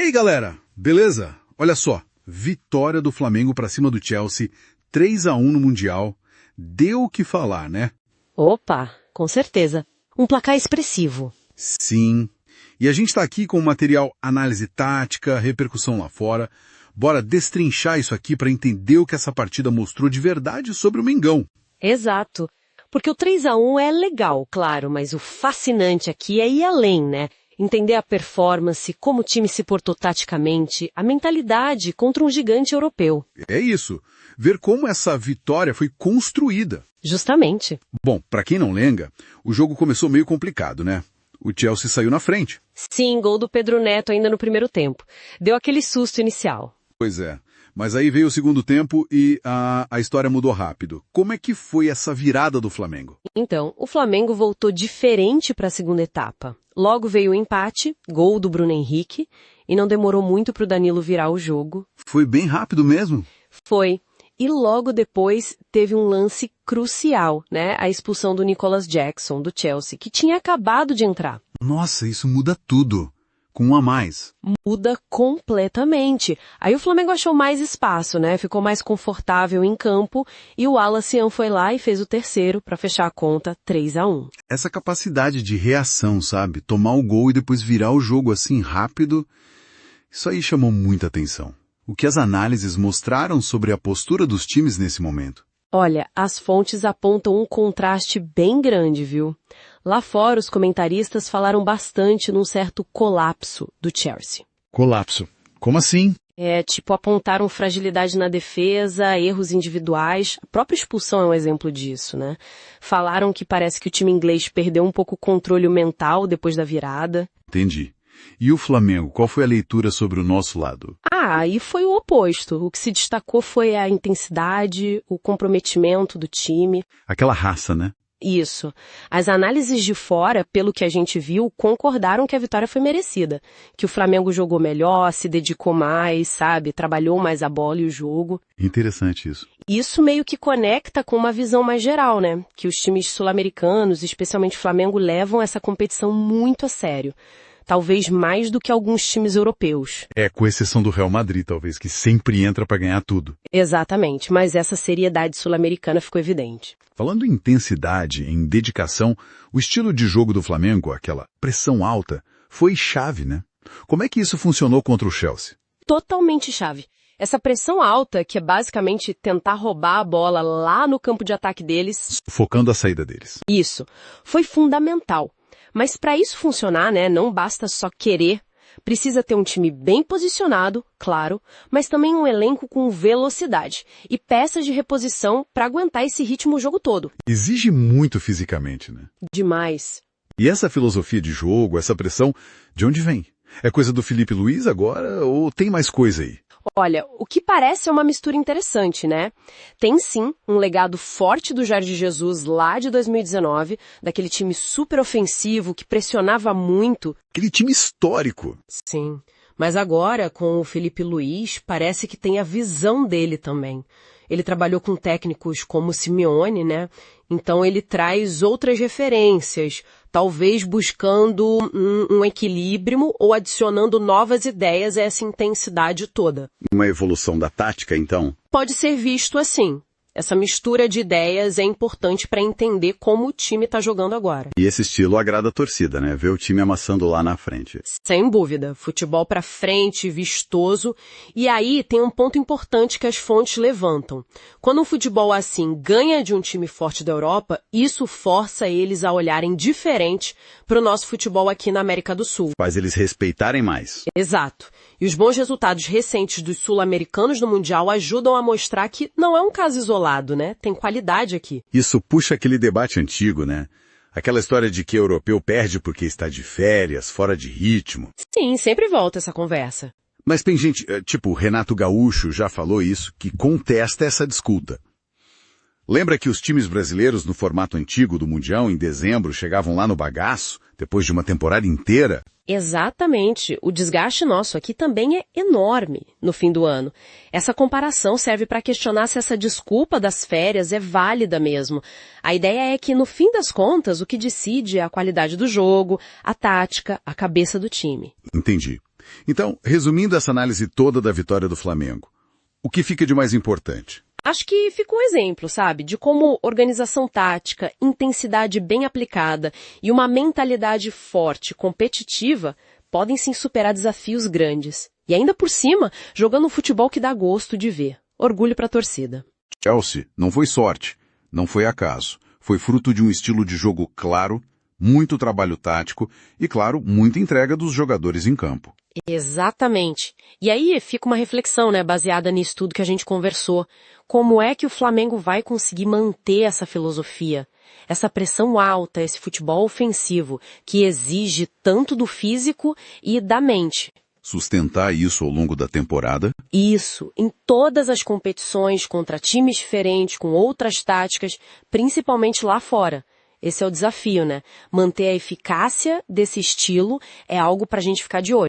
Ei, galera, beleza? Olha só, vitória do Flamengo pra cima do Chelsea, 3-1 no Mundial. Deu o que falar, né? Opa, com certeza. Um placar expressivo. Sim. E a gente tá aqui com o material análise tática, repercussão lá fora. Bora destrinchar isso aqui pra entender o que essa partida mostrou de verdade sobre o Mengão. Exato. Porque o 3-1 é legal, claro, mas o fascinante aqui é ir além, né? Entender a performance, como o time se portou taticamente, a mentalidade contra um gigante europeu. É isso. Ver como essa vitória foi construída. Justamente. Bom, pra quem não lembra, o jogo começou meio complicado, né? O Chelsea saiu na frente. Sim, gol do Pedro Neto ainda no primeiro tempo. Deu aquele susto inicial. Pois é. Mas aí veio o segundo tempo e a história mudou rápido. Como é que foi essa virada do Flamengo? Então, o Flamengo voltou diferente para a segunda etapa. Logo veio o empate, gol do Bruno Henrique, e não demorou muito para o Danilo virar o jogo. Foi bem rápido mesmo? Foi. E logo depois teve um lance crucial, né? A expulsão do Nicolas Jackson, do Chelsea, que tinha acabado de entrar. Nossa, isso muda tudo. Com um a mais. Muda completamente. Aí o Flamengo achou mais espaço, né? Ficou mais confortável em campo e o Wallace foi lá e fez o terceiro para fechar a conta 3-1. Essa capacidade de reação, sabe? Tomar o gol e depois virar o jogo assim rápido, isso aí chamou muita atenção. O que as análises mostraram sobre a postura dos times nesse momento? Olha, as fontes apontam um contraste bem grande, viu? Lá fora, os comentaristas falaram bastante num certo colapso do Chelsea. Colapso? Como assim? Apontaram fragilidade na defesa, erros individuais. A própria expulsão é um exemplo disso, né? Falaram que parece que o time inglês perdeu um pouco o controle mental depois da virada. Entendi. E o Flamengo, qual foi a leitura sobre o nosso lado? Aí foi o oposto. O que se destacou foi a intensidade, o comprometimento do time. Aquela raça, né? Isso. As análises de fora, pelo que a gente viu, concordaram que a vitória foi merecida. Que o Flamengo jogou melhor, se dedicou mais, sabe? Trabalhou mais a bola e o jogo. Interessante isso. Isso meio que conecta com uma visão mais geral, né? Que os times sul-americanos, especialmente o Flamengo, levam essa competição muito a sério. Talvez mais do que alguns times europeus. Com exceção do Real Madrid, talvez, que sempre entra para ganhar tudo. Exatamente, mas essa seriedade sul-americana ficou evidente. Falando em intensidade, em dedicação, o estilo de jogo do Flamengo, aquela pressão alta, foi chave, né? Como é que isso funcionou contra o Chelsea? Totalmente chave. Essa pressão alta, que é basicamente tentar roubar a bola lá no campo de ataque deles... Focando a saída deles. Isso. Foi fundamental. Mas para isso funcionar, né, não basta só querer, precisa ter um time bem posicionado, claro, mas também um elenco com velocidade e peças de reposição para aguentar esse ritmo o jogo todo. Exige muito fisicamente, né? Demais. E essa filosofia de jogo, essa pressão, de onde vem? É coisa do Felipe Luiz agora ou tem mais coisa aí? Olha, o que parece é uma mistura interessante, né? Tem sim um legado forte do Jorge Jesus lá de 2019, daquele time super ofensivo que pressionava muito. Aquele time histórico. Sim, mas agora com o Felipe Luiz parece que tem a visão dele também. Ele trabalhou com técnicos como o Simeone, né? Então ele traz outras referências, talvez buscando um equilíbrio ou adicionando novas ideias a essa intensidade toda. Uma evolução da tática, então? Pode ser visto assim. Essa mistura de ideias é importante para entender como o time está jogando agora. E esse estilo agrada a torcida, né? Ver o time amassando lá na frente. Sem dúvida. Futebol para frente, vistoso. E aí tem um ponto importante que as fontes levantam. Quando um futebol assim ganha de um time forte da Europa, isso força eles a olharem diferente para o nosso futebol aqui na América do Sul. Faz eles respeitarem mais. Exato. E os bons resultados recentes dos sul-americanos no Mundial ajudam a mostrar que não é um caso isolado, né? Tem qualidade aqui. Isso puxa aquele debate antigo, né? Aquela história de que europeu perde porque está de férias, fora de ritmo. Sim, sempre volta essa conversa. Mas tem gente, tipo o Renato Gaúcho já falou isso, que contesta essa disputa. Lembra que os times brasileiros no formato antigo do Mundial, em dezembro, chegavam lá no bagaço, depois de uma temporada inteira? Exatamente. O desgaste nosso aqui também é enorme no fim do ano. Essa comparação serve para questionar se essa desculpa das férias é válida mesmo. A ideia é que, no fim das contas, o que decide é a qualidade do jogo, a tática, a cabeça do time. Entendi. Então, resumindo essa análise toda da vitória do Flamengo, o que fica de mais importante? Acho que fica um exemplo, sabe, de como organização tática, intensidade bem aplicada e uma mentalidade forte, competitiva, podem sim superar desafios grandes. E ainda por cima, jogando um futebol que dá gosto de ver. Orgulho para a torcida. Chelsea não foi sorte, não foi acaso. Foi fruto de um estilo de jogo claro, muito trabalho tático e, claro, muita entrega dos jogadores em campo. Exatamente. E aí fica uma reflexão, né, baseada nisso tudo que a gente conversou. Como é que o Flamengo vai conseguir manter essa filosofia? Essa pressão alta, esse futebol ofensivo, que exige tanto do físico e da mente. Sustentar isso ao longo da temporada? Isso, em todas as competições, contra times diferentes, com outras táticas, principalmente lá fora. Esse é o desafio, né? Manter a eficácia desse estilo é algo pra gente ficar de olho.